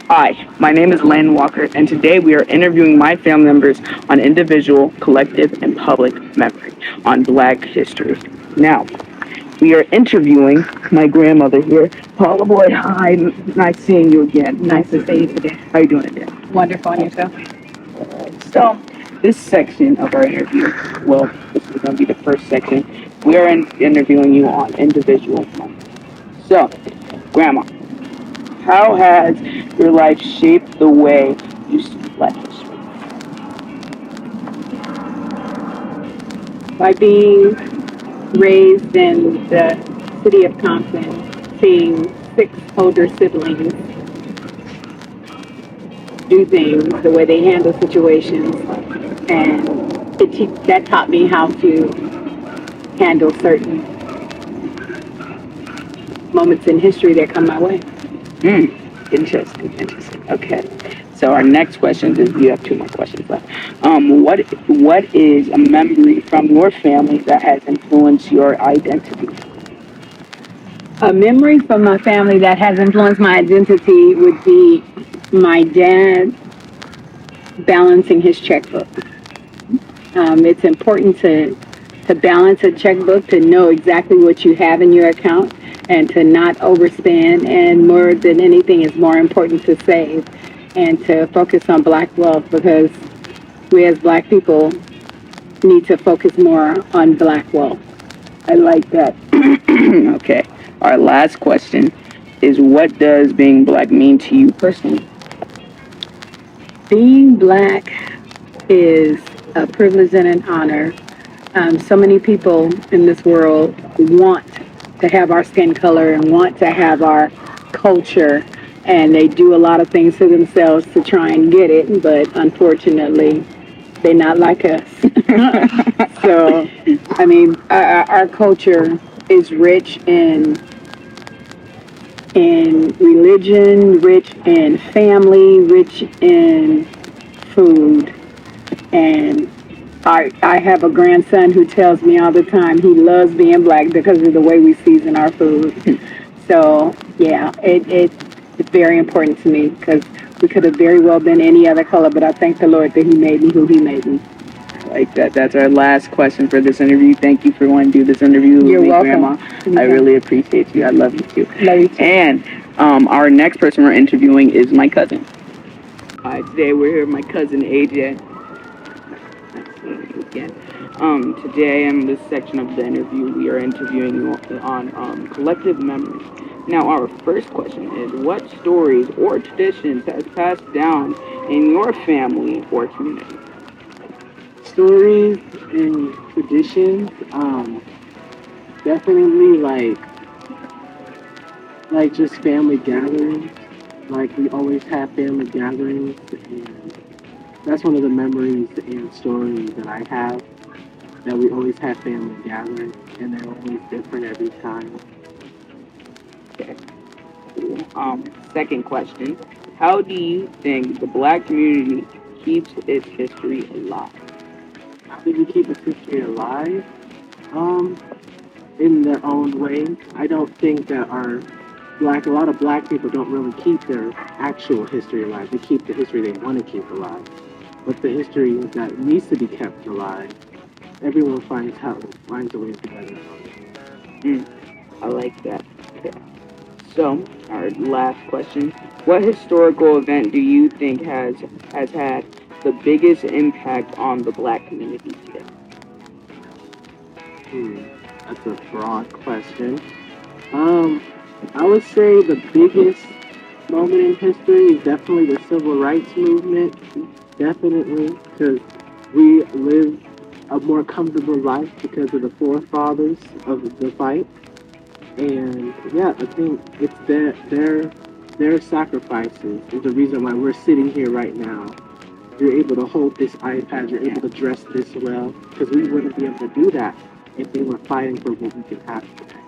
Hi, my name is Landon Walker, and today we are interviewing my family members on individual, collective, and public memory on Black history. Now, we are interviewing my grandmother here. Paula Boyd, hi, nice seeing you again. Nice to see you today. How you doing today? Wonderful on yourself. So, this section of our interview, well, this is going to be the first section. We are interviewing you on individual memory. So, Grandma, how has your life shaped the way you see Black history? By being raised in the city of Compton, seeing 6 older siblings do things the way they handle situations, and that taught me how to handle certain moments in history that come my way. Interesting. Okay. So our next question is, you have two more questions left. What is a memory from your family that has influenced your identity? A memory from my family that has influenced my identity would be my dad balancing his checkbook. It's important to balance a checkbook, to know exactly what you have in your account, and to not overspend. And more than anything, it's more important to save and to focus on Black wealth, because we as Black people need to focus more on Black wealth. I like that. Okay. Our last question is, what does being Black mean to you personally? Being Black is a privilege and an honor. So many people in this world want to have our skin color and want to have our culture, and they do a lot of things to themselves to try and get it, but unfortunately, they're not like us. So, I mean, our culture is rich in religion, rich in family, rich in food, and I have a grandson who tells me all the time he loves being Black because of the way we season our food. So, yeah, it's very important to me, because we could have very well been any other color, but I thank the Lord that He made me who He made me. Like that. That's our last question for this interview. Thank you for wanting to do this interview with You're me, welcome. Grandma. I really appreciate you. I love you too. Love you too. And our next person we're interviewing is my cousin. Today we're here with my cousin AJ. Nice seeing you again. Today in this section of the interview, we are interviewing you on collective memory. Now, our first question is, what stories or traditions has passed down in your family or community? Stories and traditions, definitely like just family gatherings. Like we always have family gatherings, and that's one of the memories and stories that I have. That we always have family gatherings, and they're always different every time. Okay. Second question, how do you think the Black community keeps its history alive? How do we keep its history alive? Um, in their own way. I don't think that a lot of Black people don't really keep their actual history alive. They keep the history they want to keep alive. But the history that needs to be kept alive, everyone finds a way to get it. I like that. Okay. So, our last question, what historical event do you think has had the biggest impact on the Black community today? That's a broad question. I would say the biggest moment in history is definitely the civil rights movement. Definitely, because we live a more comfortable life because of the forefathers of the fight. And yeah, I think it's their sacrifices is the reason why we're sitting here right now. You're able to hold this iPad, you're able to dress this well, because we wouldn't be able to do that if they were fighting for what we could have today.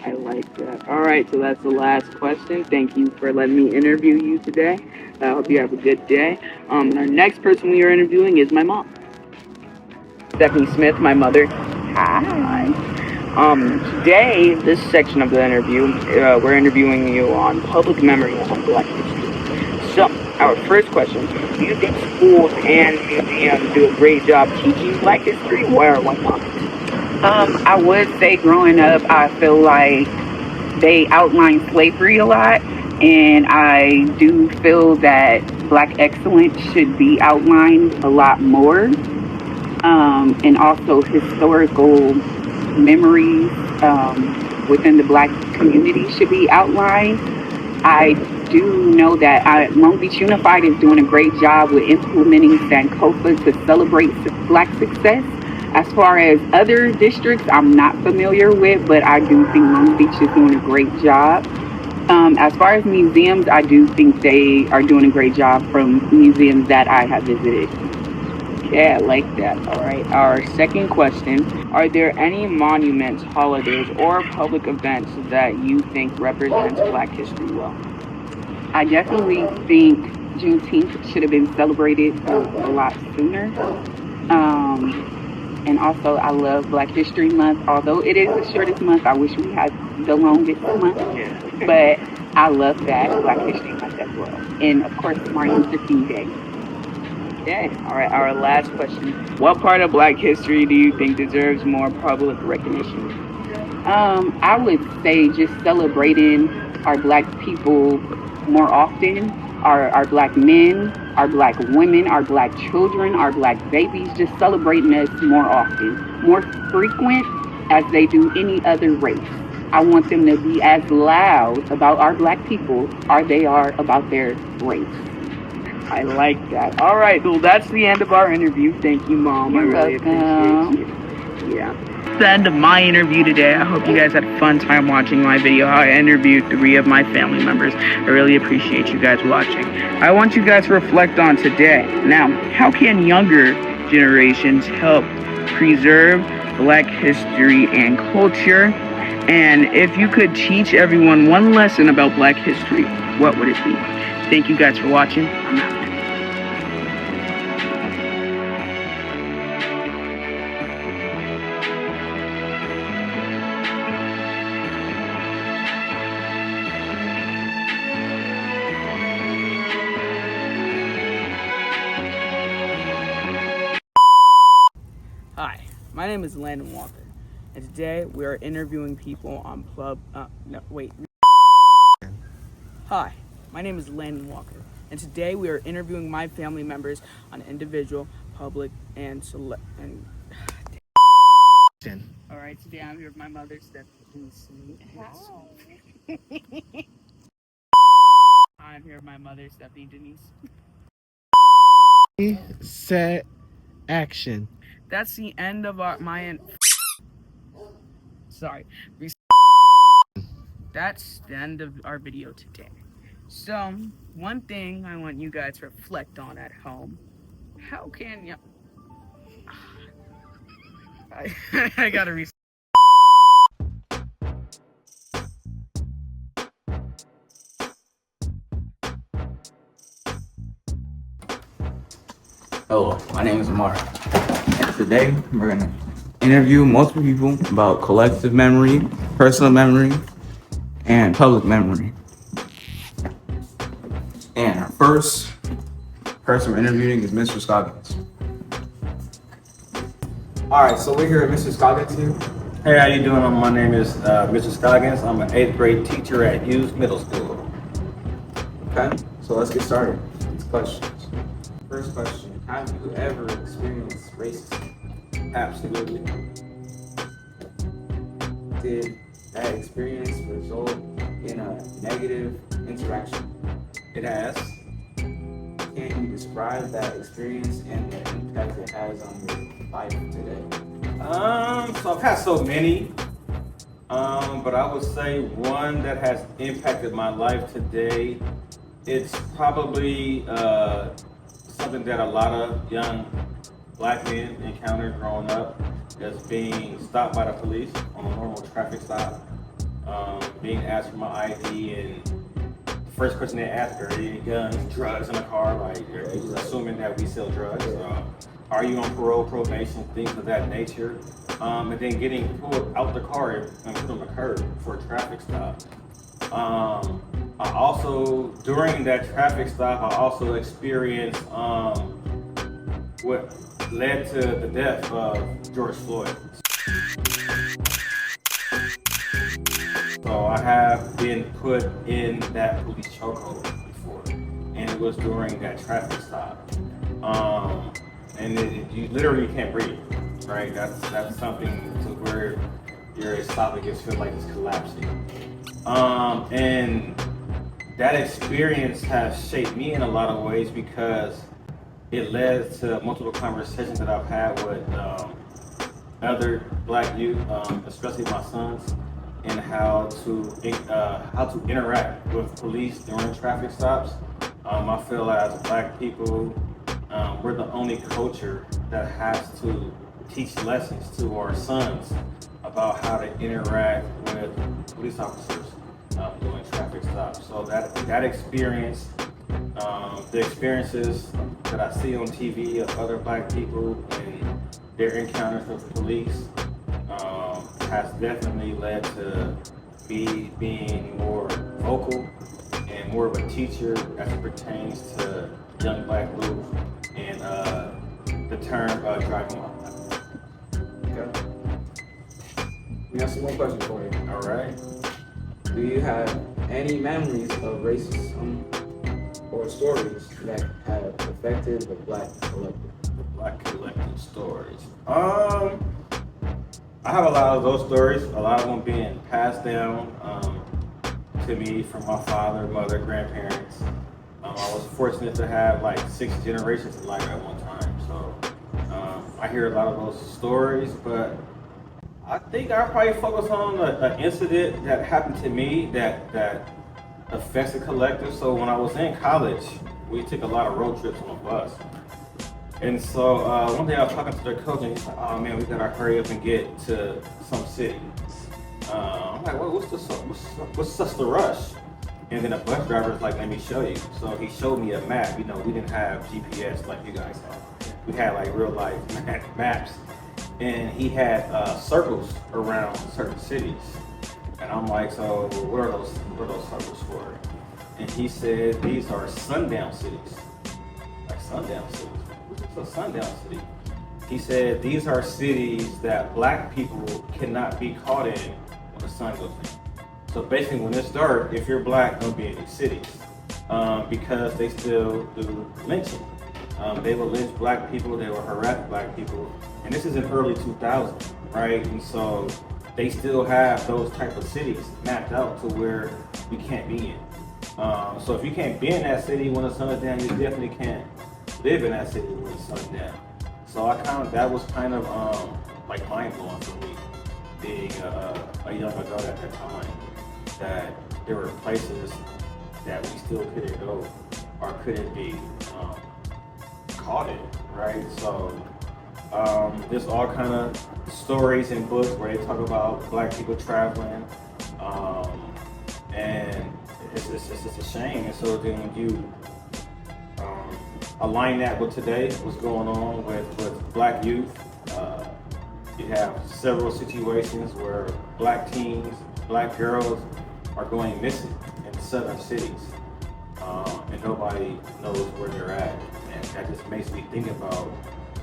I like that. All right, so that's the last question. Thank you for letting me interview you today. I hope you have a good day. And our next person we are interviewing is my mom, Stephanie Smith, my mother. Hi. Today, this section of the interview, we're interviewing you on public memory on Black history. So, our first question, do you think schools and museums do a great job teaching Black history, or why not? I would say growing up, I feel like they outline slavery a lot, and I do feel that Black excellence should be outlined a lot more, and also historical memories within the Black community should be outlined. I do know that Long Beach Unified is doing a great job with implementing Sankofa to celebrate Black success. As far as other districts, I'm not familiar with, but I do think Long Beach is doing a great job. As far as museums, I do think they are doing a great job from museums that I have visited. Yeah, I like that. All right. Our second question, are there any monuments, holidays, or public events that you think represents Black history well? I definitely think Juneteenth should have been celebrated a lot sooner. And also, I love Black History Month. Although it is the shortest month, I wish we had the longest month. Yeah. But I love that Black History Month as well. And of course, Martin Luther King Day. Okay. All right. Our last question: what part of Black history do you think deserves more public recognition? I would say just celebrating our Black people more often, our Black men, our Black women, our Black children, our Black babies, just celebrating us more often, more frequent as they do any other race. I want them to be as loud about our Black people as they are about their race. I like that. All right, well, that's the end of our interview. Thank you, Mom. You're I really welcome. appreciate you. Yeah. That's the end of my interview today. I hope you guys had a fun time watching my video, how I interviewed 3 of my family members. I really appreciate you guys watching. I want you guys to reflect on today. Now, how can younger generations help preserve Black history and culture? And if you could teach everyone one lesson about Black history, what would it be? Thank you guys for watching. I'm out. Hi, my name is Landon Walker, and today we are interviewing people on Hi, my name is Landon Walker, and today we are interviewing my family members on individual, public, and select. All right, today I'm here with my mother, Stephanie. I'm here with my mother, Stephanie Denise. Set action. That's the end of sorry. That's the end of our video today. So, one thing I want you guys to reflect on at home. How can you... I gotta reset. Hello, my name is Mark, and today we're going to interview multiple people about collective memory, personal memory, and public memory. And our first person we're interviewing is Mr. Scoggins. All right, so we're here at Mr. Scoggins here. Hey, how you doing? My name is Mr. Scoggins. I'm an 8th grade teacher at Hughes Middle School. Okay, so let's get started. These questions. First question, have you ever experienced racism? Absolutely. Did that experience result in a negative interaction? It has. Can you describe that experience and the impact it has on your life today? So I've had so many, but I would say one that has impacted my life today. It's probably something that a lot of young Black men encounter growing up, as being stopped by the police on a normal traffic stop, being asked for my ID, and the first question they ask, are there any guns, drugs in the car? Like, they're just assuming that we sell drugs. Are you on parole, probation, things of that nature? And then getting pulled out the car and put on the curb for a traffic stop. I also, during that traffic stop, I also experienced what led to the death of George Floyd. So I have been put in that police chokehold before, and it was during that traffic stop. You literally can't breathe, right? That's something to where your esophagus feels like it's collapsing. And that experience has shaped me in a lot of ways because it led to multiple conversations that I've had with other Black youth, especially my sons, and how to interact with police during traffic stops. I feel as Black people, we're the only culture that has to teach lessons to our sons about how to interact with police officers during traffic stops. So that experience, the experiences that I see on TV of other Black people and their encounters with the police has definitely led to me being more vocal and more of a teacher as it pertains to young Black youth and the term driving while Black. Okay. We have some more questions for you. All right. Do you have any memories of racism or stories that have affected the Black collective? Black collective stories. I have a lot of those stories. A lot of them being passed down to me from my father, mother, grandparents. I was fortunate to have like 6 generations of life at one time. So I hear a lot of those stories, but I think I probably focus on an incident that happened to me that affects the collective. So when I was in college, we took a lot of road trips on a bus. And so one day I was talking to the coach and he's like, oh man, we gotta hurry up and get to some city. I'm like, well, what's such the rush? And then the bus driver's like, let me show you. So he showed me a map. You know, we didn't have GPS like you guys have. We had like real life maps. And he had circles around certain cities. And I'm like, so what are those circles for? And he said, these are sundown cities. Like sundown cities. What's a sundown city? He said, these are cities that Black people cannot be caught in when the sun goes in. So basically when it's dark, if you're Black, don't be in these cities. Because they still do lynching. They will lynch Black people, they will harass Black people. And this is in early 2000s, right? And so they still have those type of cities mapped out to where we can't be in. So if you can't be in that city when the sun is down, you definitely can't live in that city when the sun is down. So that was kind of like mind blowing for me, being a young adult at that time, that there were places that we still couldn't go or couldn't be caught in, right? So there's all kind of stories and books where they talk about Black people traveling, and it's just a shame. And so then when you align that with today, what's going on with Black youth, you have several situations where Black teens, Black girls are going missing in southern cities, and nobody knows where they're at. And that just makes me think about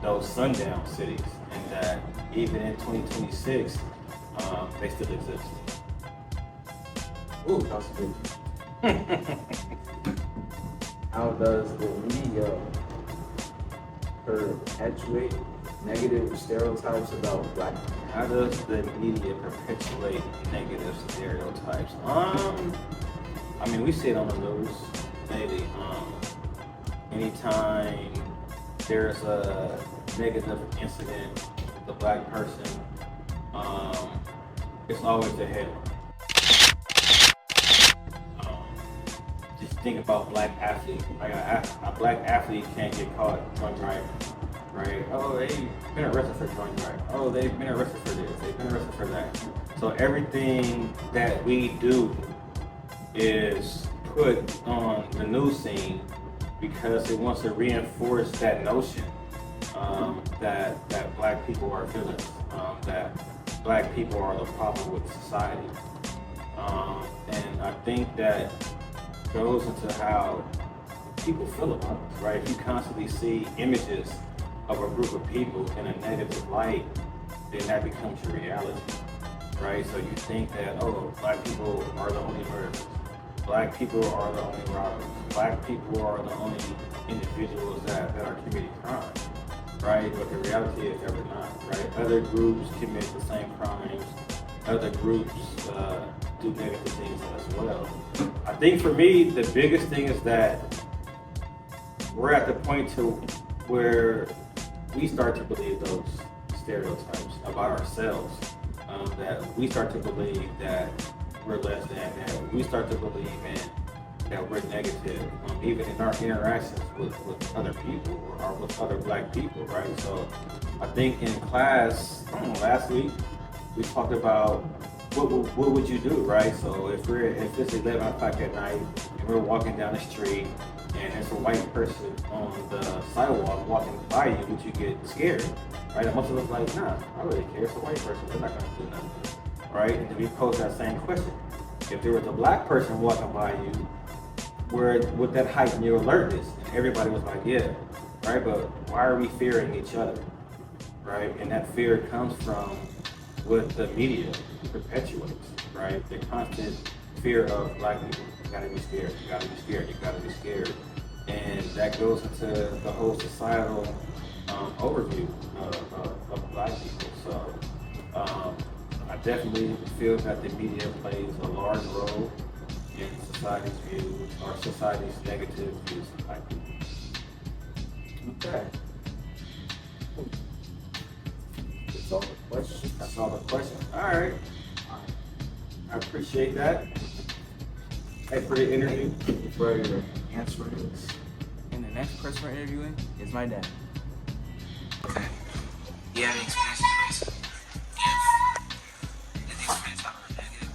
those sundown cities, and that even in 2026, they still exist. Ooh, that's good. How does the media perpetuate negative stereotypes about Black people? How does the media perpetuate negative stereotypes? I mean, we see it on the news daily. Anytime there's a negative incident with a Black person, it's always the headline. Just think about Black athletes. Like a Black athlete can't get caught drunk driving, right? Oh, they've been arrested for drunk driving. Oh, they've been arrested for this. They've been arrested for that. So everything that we do is put on the news scene because it wants to reinforce that notion that Black people are villains, that Black people are the problem with society. And I think that goes into how people feel about us, right? If you constantly see images of a group of people in a negative light, then that becomes your reality, right? So you think that, oh, black people are the only murderers, black people are the only robbers, black people are the only individuals that are committing crime, right? But the reality is that we're not, right? Other groups commit the same crimes, other groups do negative things as well. I think for me, the biggest thing is that we're at the point to where we start to believe those stereotypes about ourselves. That we start to believe that we're less than, that we start to believe that we're negative, even in our interactions with other people or with other black people, right? So I think in class, I don't know, last week, we talked about what would you do, right? So if it's 11 o'clock at night and we're walking down the street and there's a white person on the sidewalk walking by you, would you get scared, right? And most of us like, nah, I don't really care. It's a white person. They're not gonna do nothing, right? And then we pose that same question: if there was a black person walking by you, where would that heighten your alertness? And everybody was like, yeah, right? But why are we fearing each other, right? And that fear comes from what the media perpetuates, right? The constant fear of black people. You gotta be scared, you gotta be scared, you gotta be scared. And that goes into the whole societal overview of black people. So I definitely feel that the media plays a large role in society's views or society's negative views of black people. Okay. That's all the questions. That's all the questions. All right. I appreciate that. Hey, for the interview. For your answers. And the next person we're interviewing is my dad. Okay. Do you have any experience with racism? Yes. Is the experience however negative?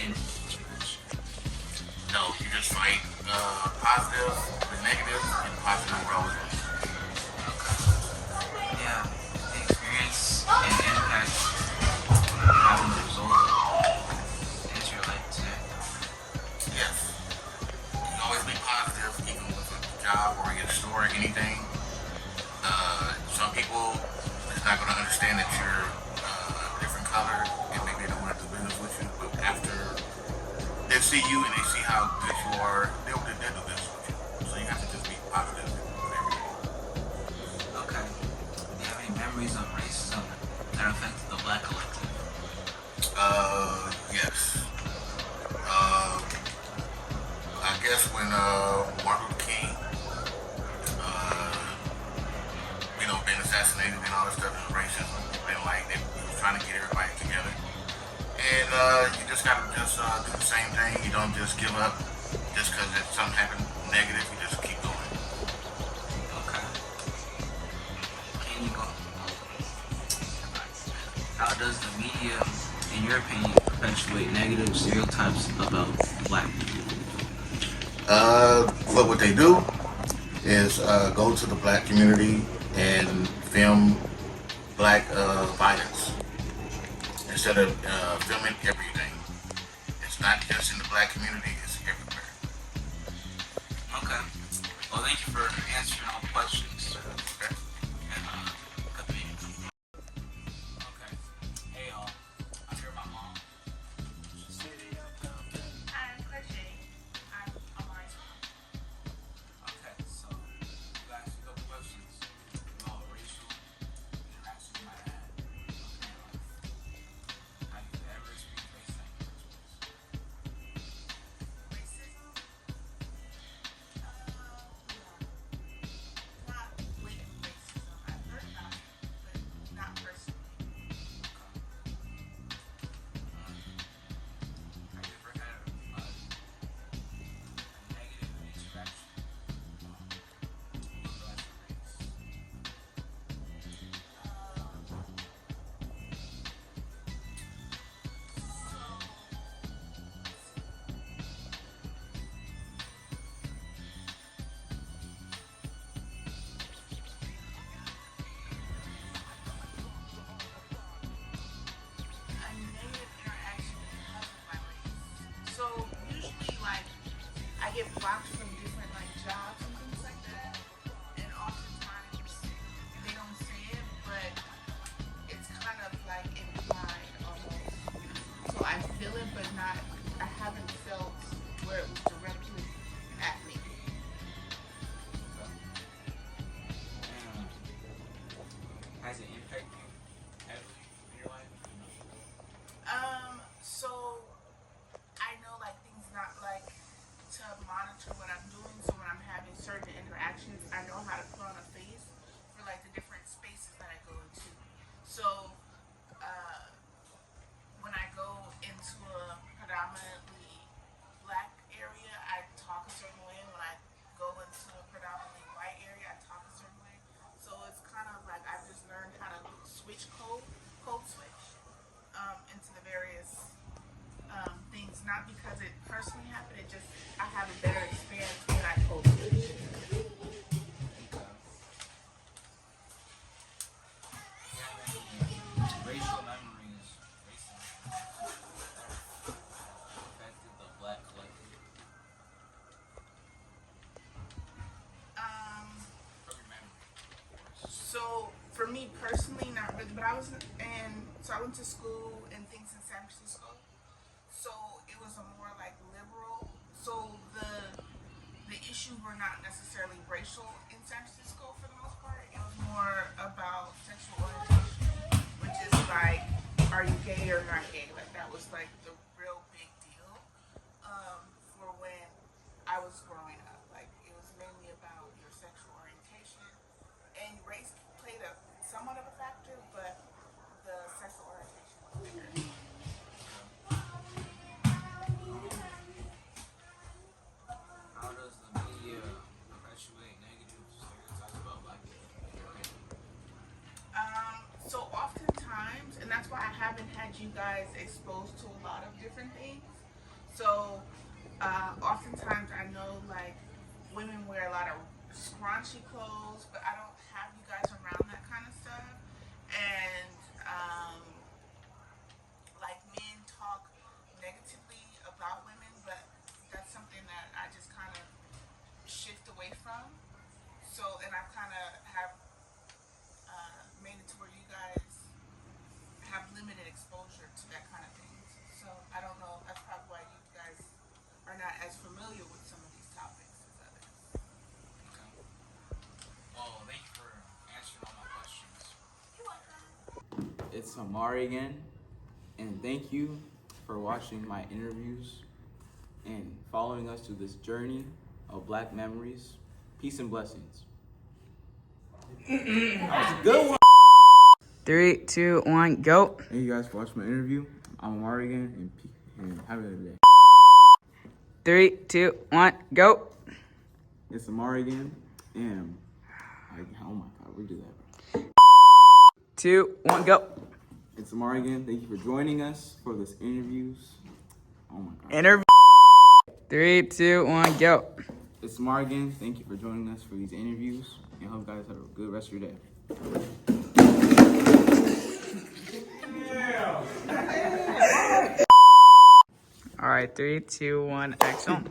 And no, you just fight positive, the negative, and positive will always win. yeah, the experience and impact having the result into your life today. Yes. You can always be positive, even with a job or a store or anything. Some people is not going to understand that you're a different color and maybe they don't want to do business with you, but after they see you and they see how good you are, they'll do business with you. So you have to just be positive with everything. Okay. Do you have any memories of racism that affected the black collective? Yes. I guess when Martin Luther King, been assassinated and all that stuff and racism, been like they was trying to get everybody together. And you just gotta do the same thing. You don't just give up just because something happened negative. You just keep going. Okay. Can you go? How does the media, in your opinion, perpetuate negative stereotypes about black people? What they do is go to the black community and film black violence instead of filming everything. It's not just in the black community, it's everywhere. Okay. Well, thank you for answering all the questions. Okay. And, good meeting. Okay. Hey, y'all. I'm here with my mom. I'm crocheting. I'm alright. Okay, so you guys ask a couple questions about racial interactions you might have in your life. Have you ever experienced racism in the first place? box from different like jobs and things like that. And oftentimes they don't say it, but it's kind of like implied almost. So I feel it, but not. I haven't felt where it was directly at me. Has it impacted you heavily in your life? So I know like things not like to monitor what I'm doing. So when I'm having certain interactions, I know how to put on a face for like the different spaces that I go into. So when I go into a predominantly black area, I talk a certain way. When I go into a predominantly white area, I talk a certain way. So it's kind of like I've just learned how to switch code switch into the various things. Not because it personally happened, it just I have a better experience when I code switch. Racial memories recently affected the black collective from your memory, of course. So for me personally, not really, but I was so I went to school and things in San Francisco. So it was a more like liberal. So the issues were not necessarily racial in San Francisco for the most part. It was more about sexual orientation, which is like, are you gay or not gay? Like that was like the real big deal for when I was growing up. Like it was mainly about your sexual orientation, and race played a somewhat of a factor, but the sexual orientation was bigger. How does the media perpetuate negative stereotypes about black people? So oftentimes, and that's why I haven't had you guys exposed to a lot of different things. So oftentimes I know like women wear a lot of scrunchy clothes, but I don't have you guys around that kind of stuff. And like men talk negatively about women, but that's something that I just kind of shift away from. So, and I kind of have made it to where you guys have limited exposure to that kind of things. So I don't know. That's probably why you guys are not as familiar with some of these topics as others. Okay. Well, thank you for answering all my questions. You're welcome. It's Amari again, and thank you for watching my interviews and following us through this journey of black memories. Peace and blessings. That was a good one. 3, 2, 1, go. Thank you guys for watching my interview. I'm Amari again, and have a good day. 3, 2, 1, go. It's Amari again, and oh my god, we do that. 2, 1, go. It's Amari again. Thank you for joining us for this interviews. Oh my god. Interview. 3, 2, 1, go. It's Amari again. Thank you for joining us for these interviews, and hope you guys have a good rest of your day. All right, 3, 2, 1, action.